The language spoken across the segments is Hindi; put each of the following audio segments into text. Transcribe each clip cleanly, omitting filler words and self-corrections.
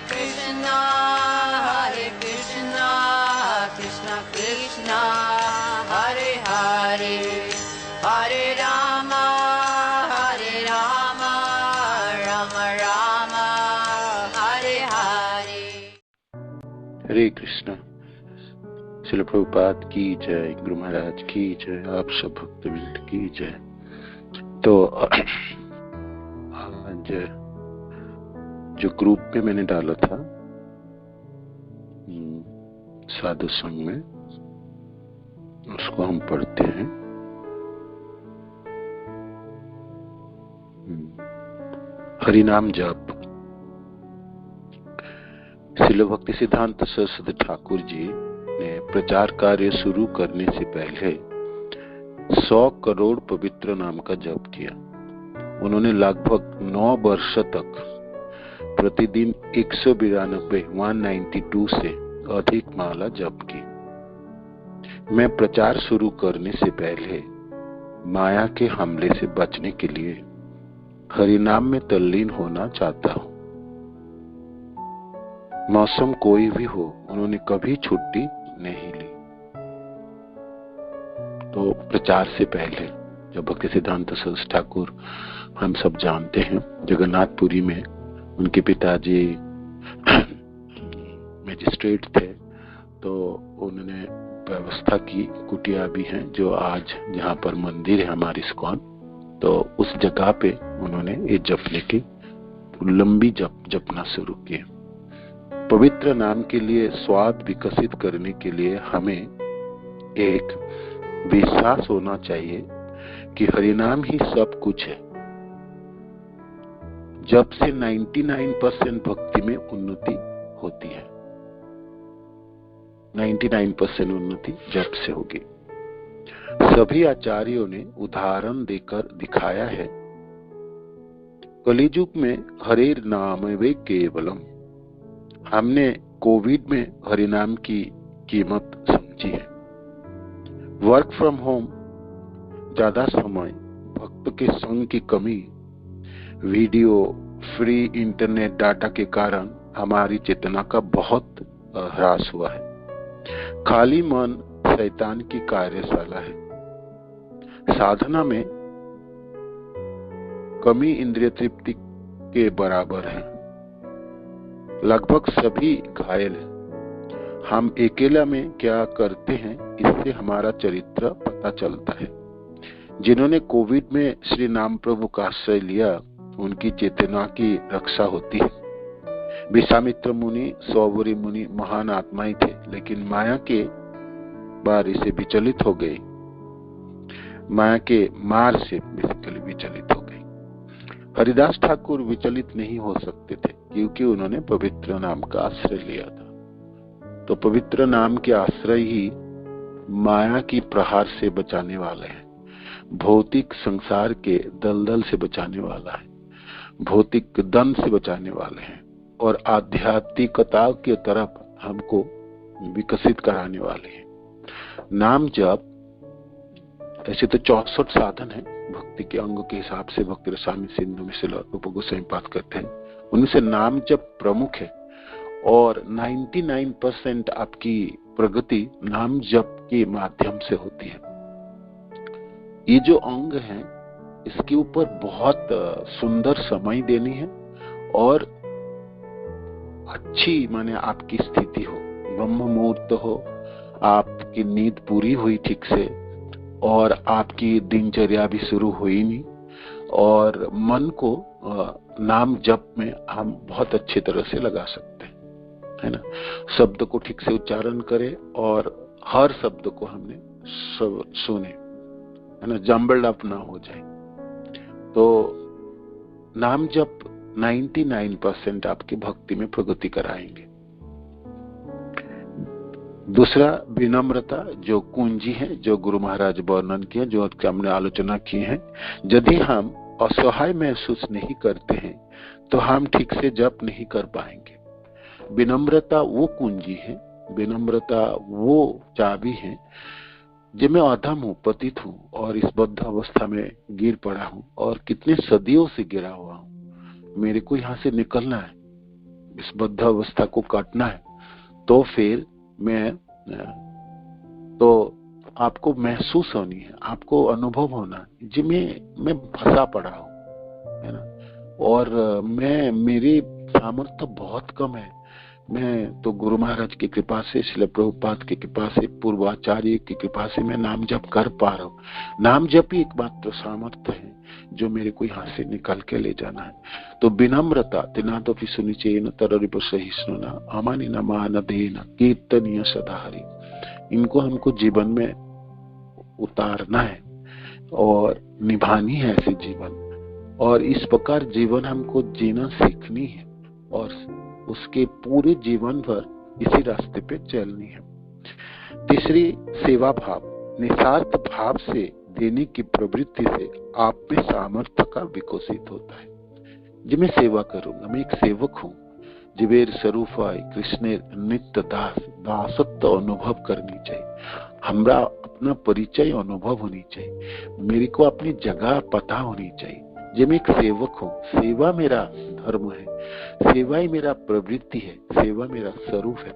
Krishna, Krishna Krishna, Hare Hare, Hare Rama, Rama Rama, Hare Hare. हरे कृष्णा। श्रील प्रभुपाद की जय, गुरु महाराज की जय, आप सब भक्तवृंद की जय। तो आज जो ग्रुप में मैंने डाला था साधु संघ में, उसको हम पढ़ते हैं। हरिनाम जप। श्रील भक्ति सिद्धांत सरस्वती ठाकुर जी ने प्रचार कार्य शुरू करने से पहले 100 करोड़ पवित्र नाम का जप किया। उन्होंने लगभग 9 वर्ष तक प्रतिदिन 192 से अधिक माला जप की। मैं प्रचार शुरू करने से पहले माया के हमले से बचने के लिए हरिनाम में तल्लीन होना चाहता हूं। मौसम कोई भी हो, उन्होंने कभी छुट्टी नहीं ली। तो प्रचार से पहले जब भक्ति सिद्धांत सरस्वती ठाकुर हम सब जानते हैं, जगन्नाथपुरी में उनके पिताजी मैजिस्ट्रेट थे, तो उन्होंने व्यवस्था की, कुटिया भी हैं जो आज जहाँ पर मंदिर है हमारी इस्कॉन, तो उस जगह पे उन्होंने ये जपने की लंबी जपना शुरू किए। पवित्र नाम के लिए स्वाद विकसित करने के लिए हमें एक विश्वास होना चाहिए कि हरिनाम ही सब कुछ है। जप से 99% भक्ति में उन्नति होती है। 99% उन्नति जप से होगी। सभी आचार्यों ने उदाहरण देकर दिखाया है। कलियुग में हरेर नाम वे केवलम। हमने कोविड में हरिनाम की कीमत समझी है। वर्क फ्रॉम होम, ज्यादा समय, भक्त के संग की कमी, वीडियो, फ्री इंटरनेट डाटा के कारण हमारी चेतना का बहुत ह्रास हुआ है। खाली मन शैतान की कार्यशाला है। साधना में कमी इंद्रिय तृप्ति के बराबर है। लगभग सभी घायल हैं। हम अकेला में क्या करते हैं, इससे हमारा चरित्र पता चलता है। जिन्होंने कोविड में श्री नाम प्रभु का आश्रय लिया, उनकी चेतना की रक्षा होती है। विश्वामित्र मुनि, सौबरी मुनि महान आत्माएं थे, लेकिन माया के बारी से विचलित हो गए। माया के मार से बेसिकली विचलित हो गए। हरिदास ठाकुर विचलित नहीं हो सकते थे, क्योंकि उन्होंने पवित्र नाम का आश्रय लिया था। तो पवित्र नाम के आश्रय ही माया की प्रहार से बचाने वाले हैं, भौतिक संसार के दलदल से बचाने वाला है, भौतिक दंड से बचाने वाले हैं, और आध्यात्मिकता की तरफ हमको विकसित कराने वाले हैं। नाम जप ऐसे तो 64 साधन है भक्ति के अंग के हिसाब से। भक्ति रसायन सिंधु में से रूप गोस्वामी बात करते हैं, उनमें से नाम जप प्रमुख है। और 99% आपकी प्रगति नाम जप के माध्यम से होती है। ये जो अंग है, इसके ऊपर बहुत सुंदर समय देनी है, और अच्छी माने आपकी स्थिति हो, ब्रह्म मुहूर्त हो, आपकी नींद पूरी हुई ठीक से, और आपकी दिनचर्या भी शुरू हुई नहीं, और मन को नाम जप में हम बहुत अच्छी तरह से लगा सकते हैं, है ना। शब्द को ठीक से उच्चारण करें, और हर शब्द को हमने सुने, है ना, जम्बल्ड अप ना हो जाए। तो नाम जप 99% आपकी भक्ति में प्रगति कराएंगे। दूसरा, विनम्रता जो कुंजी है, जो गुरु महाराज वर्णन किया, जो हमने आलोचना की है। यदि हम असहाय महसूस नहीं करते हैं, तो हम ठीक से जप नहीं कर पाएंगे। विनम्रता वो कुंजी है, विनम्रता वो चाबी है। जब मैं अधम हूँ, पतित हूँ, और इस बद्ध अवस्था में गिर पड़ा हूँ, और कितने सदियों से गिरा हुआ हूँ, मेरे को यहाँ से निकलना है, इस बद्ध अवस्था को काटना है, तो फिर तो आपको महसूस होनी है, आपको अनुभव होना है जी मैं फंसा पड़ा हूँ, है ना, और मेरी सामर्थ्य बहुत कम है। मैं तो गुरु महाराज की कृपा से, श्रील प्रभुपाद की कृपा से, पूर्वाचार्य की कृपा से मैं नाम जप कर पा रहा हूँ। नाम जप ही एकमात्र सामर्थ्य है जो मेरे को यहाँ से निकाल के ले जाना है। तो विनम्रता तिनातो सुनिचेन तररिप सहिष्णुना अमानि न मानदेन कीर्तनीय सदा हरि, इनको हमको जीवन में उतारना है और निभानी है ऐसे जीवन, और इस प्रकार जीवन हमको जीना सीखनी है और उसके पूरे जीवन भर इसी रास्ते पे चलनी है। तीसरी, सेवा भाव। निस्वार्थ भाव से देने की प्रवृत्ति से आप में सामर्थ्य का विकसित होता है। जी मैं सेवा करूंगा, मैं एक सेवक हूँ। जीवेर स्वरूप आय कृष्ण नित्य दास, दासत्व अनुभव करनी चाहिए। हमरा अपना परिचय अनुभव होनी चाहिए, मेरे को अपनी जगह पता होनी चाहिए। जब मैं एक सेवक हूँ, सेवा मेरा धर्म है, सेवा ही मेरा प्रवृत्ति है, सेवा मेरा स्वरूप है।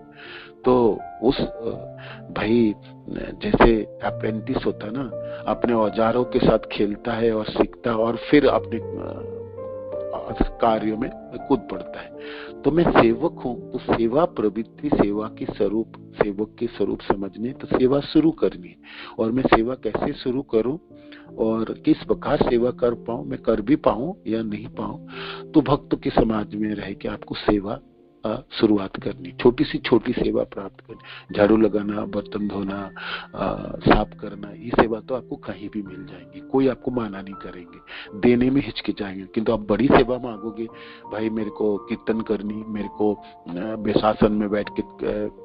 तो उस भाई जैसे अप्रेंटिस होता है ना, अपने औजारों के साथ खेलता है और सीखता है और फिर अपने कार्यों में कूद पड़ता है। तो मैं सेवक हूँ, तो सेवा प्रवृत्ति, सेवा की स्वरूप, सेवक के स्वरूप समझने, तो सेवा शुरू करनी है। और मैं सेवा कैसे शुरू करूं और किस प्रकार सेवा कर पाऊं, मैं कर भी पाऊं या नहीं पाऊं, तो भक्त के समाज में रह के आपको सेवा शुरुआत करनी, छोटी सी छोटी सेवा प्राप्त करनी। झाड़ू लगाना, बर्तन धोना, साफ करना, ये सेवा तो आपको कहीं भी मिल जाएंगी, कोई आपको माना नहीं करेंगे, देने में हिचकिचाएंगे। किंतु आप बड़ी सेवा मांगोगे, भाई मेरे को कीर्तन करनी, मेरे को बेशासन में बैठ के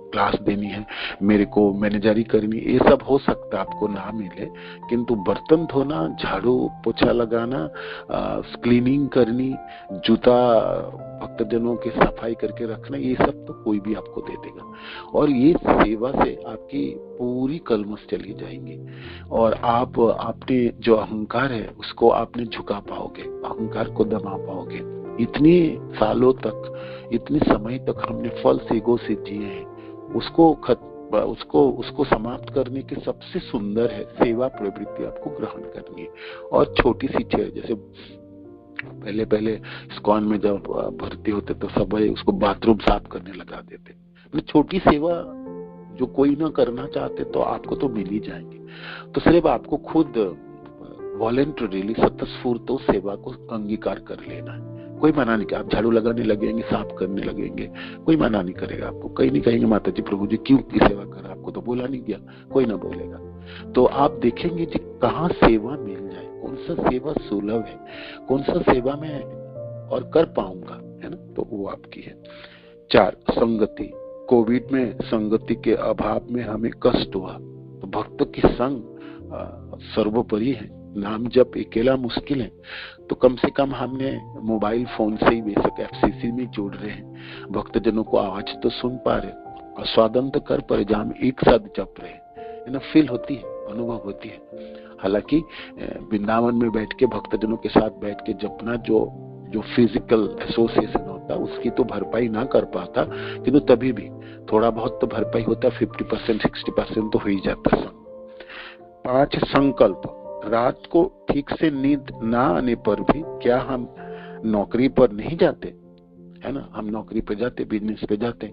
क्लास देनी है, मेरे को मैनेजरी करनी, ये सब हो सकता है आपको ना मिले, किंतु बर्तन धोना, झाड़ू पोछा लगाना, क्लीनिंग करनी, जूता भक्तजनों की सफाई करके रखना, ये सब तो कोई भी आपको दे देगा। और ये सेवा से आपकी पूरी कलमश चली जाएंगी और आप अपने जो अहंकार है उसको आपने झुका पाओगे, अहंकार को दबा पाओगे। इतने सालों तक, इतने समय तक हमने फॉल्स ईगो से जिए हैं, उसको समाप्त करने के सबसे सुंदर है सेवा प्रवृत्ति आपको ग्रहण करनी है। और छोटी सी चीज, जैसे पहले इस्कॉन में जब भर्ती होते तो सब उसको बाथरूम साफ करने लगा देते। छोटी सेवा जो कोई ना करना चाहते तो आपको तो मिल ही जाएंगे। तो सिर्फ आपको खुद वॉलंटरीली स्वतःस्फूर्त सेवा को अंगीकार कर लेना है। कोई मना नहीं, आप झाड़ू लगाने लगेंगे, साफ करने लगेंगे, कोई मना नहीं करेगा आपको। कहीं नहीं कहेंगे माता जी प्रभु जी क्यों की सेवा कर, आपको तो बोला नहीं गया, कोई ना बोलेगा। तो आप देखेंगे जी कहाँ सेवा मिल जाए, कौन सा सेवा सुलभ है, कौन सा सेवा में और कर पाऊंगा, है ना, तो वो आपकी है। 4, संगति। कोविड में संगति के अभाव में हमें कष्ट हुआ, तो भक्त की संग सर्वोपरि है। नाम जप अकेला मुश्किल है, तो कम से कम हमने मोबाइल फोन से ही बेशक एफसीसी में जुड़ रहे हैं, भक्तजनों को आवाज तो सुन पा रहे और स्वादंत कर पर जाम एक साथ जप रहे हैं ना, फील होती है, अनुभव होती है। हालांकि वृंदावन में बैठ के भक्तजनों के साथ बैठ के जपना जो फिजिकल एसोसिएशन होता उसकी तो भरपाई ना कर पाता, किंतु तभी भी थोड़ा बहुत तो भरपाई होता, 50% 60% तो हो ही जाता। 5, संकल्प। रात को ठीक से नींद ना आने पर भी क्या हम नौकरी पर नहीं जाते, है ना, हम नौकरी पे जाते, बिजनेस पे जाते,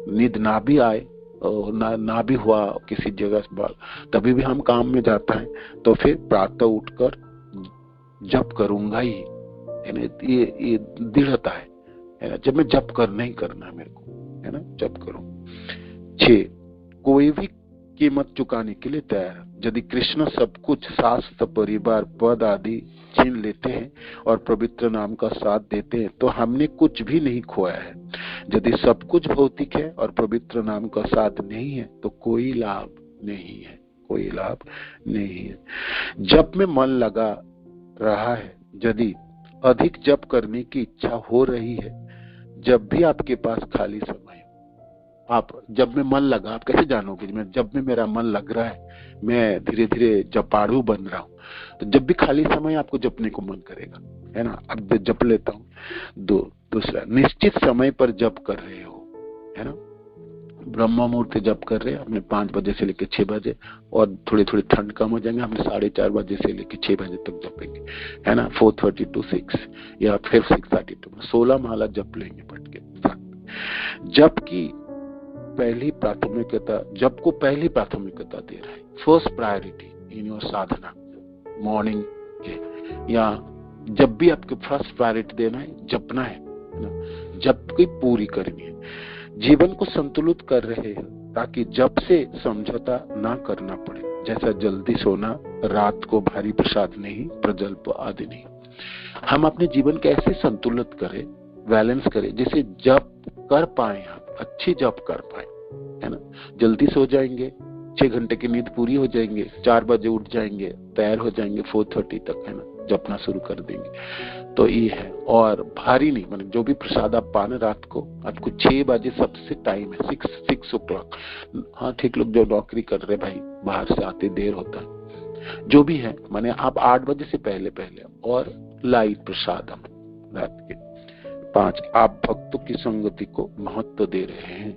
नींद ना भी आए और ना भी हुआ किसी जगह तभी भी हम काम में जाता है। तो फिर प्रातः उठकर जप करूंगा ही, है ना, ये दृढ़ता है ना, जब मैं जप करना ही करना है मेरे को, है ना, जप करूं। 6, कोई भी कीमत चुकाने के लिए तैयार। यदि कृष्ण सब कुछ, शास्त्र, परिवार, पद आदि छीन लेते हैं और पवित्र नाम का साथ देते हैं तो हमने कुछ भी नहीं खोया है। यदि सब कुछ भौतिक है और पवित्र नाम का साथ नहीं है तो कोई लाभ नहीं है, कोई लाभ नहीं है। जप में मन लगा रहा है, यदि अधिक जप करने की इच्छा हो रही है, जब भी आपके पास खाली समय, आप जब में मन लगा, आप कैसे जानोगे? मैं जब में मेरा मन लग रहा है, मैं धीरे धीरे जपाड़ू बन रहा हूँ। तो जब भी खाली समय आपको जपने को मन करेगा, है ना। अब जप लेता हूँ। दूसरा, निश्चित समय पर जप कर रहे हो, है ना। ब्रह्म मुहूर्त जप कर रहे हैं हमने 5 बजे से लेकर 6 बजे, और थोड़ी थोड़ी ठंड कम हो जाएंगे, हमने 4:30 बजे से लेकर 6 बजे तक जपेंगे, है ना। 4:30 to 6 या फिर 6:32 16 माला जप लेंगे पढ़ के। जप की पहली प्राथमिकता, जप को पहली प्राथमिकता दे रहा है, first priority in your Sadhana morning के, या जब भी आपको फर्स्ट प्रायोरिटी देना है, जपना है ना, जप की पूरी करनी है। जीवन को संतुलित कर रहे हैं ताकि जप से समझौता ना करना पड़े, जैसा जल्दी सोना, रात को भारी प्रसाद नहीं, प्रजल्प आदि नहीं। हम अपने जीवन को ऐसे संतुलित करें, बैलेंस करें, जैसे जप कर पाए, आप अच्छी जप कर पाए, है ना। जल्दी सो जाएंगे, 6 घंटे की नींद पूरी हो जाएंगे, 4 बजे उठ जाएंगे, तैयार हो जाएंगे 4:30 तक, है ना, जपना शुरू कर देंगे। तो ये है। और भारी नहीं, मतलब जो भी प्रसाद आप पाने रात को, आपको 6 बजे सबसे टाइम है, 6 o'clock। हाँ, ठीक, लोग जो नौकरी कर रहे भाई, बाहर से आते देर होता है, जो भी है, माने आप 8 बजे से पहले और लाइट प्रसाद हम रात के। 5, आप भक्तों की संगति को महत्व दे रहे हैं,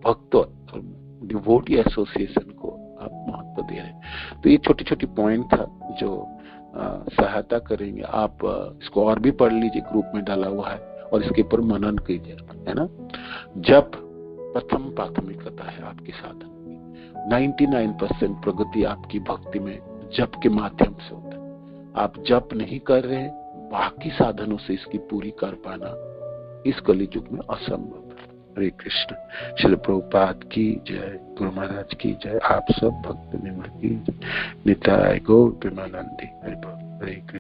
भक्तों डिवोटी एसोसिएशन को आप महत्व दे रहे हैं। तो ये छोटी छोटी पॉइंट था जो सहायता करेंगे। आप इसको और भी पढ़ लीजिए, ग्रुप में डाला हुआ है, और इसके ऊपर मनन कीजिए, है ना। जप प्रथम प्राथमिकता है आपके साधन की। 99% प्रगति आपकी भक्ति में जप के माध्यम से होता है। आप जप नहीं कर रहे हैं, बाकी साधनों से इसकी पूरी कर पाना इस कलियुग में असंभव है। हरे कृष्ण। श्रील प्रभुपाद की जय, गुरु महाराज की जय, आप सब भक्त निवृत्ति की जय। निताय गौर प्रेमानंदी। हरे कृष्ण।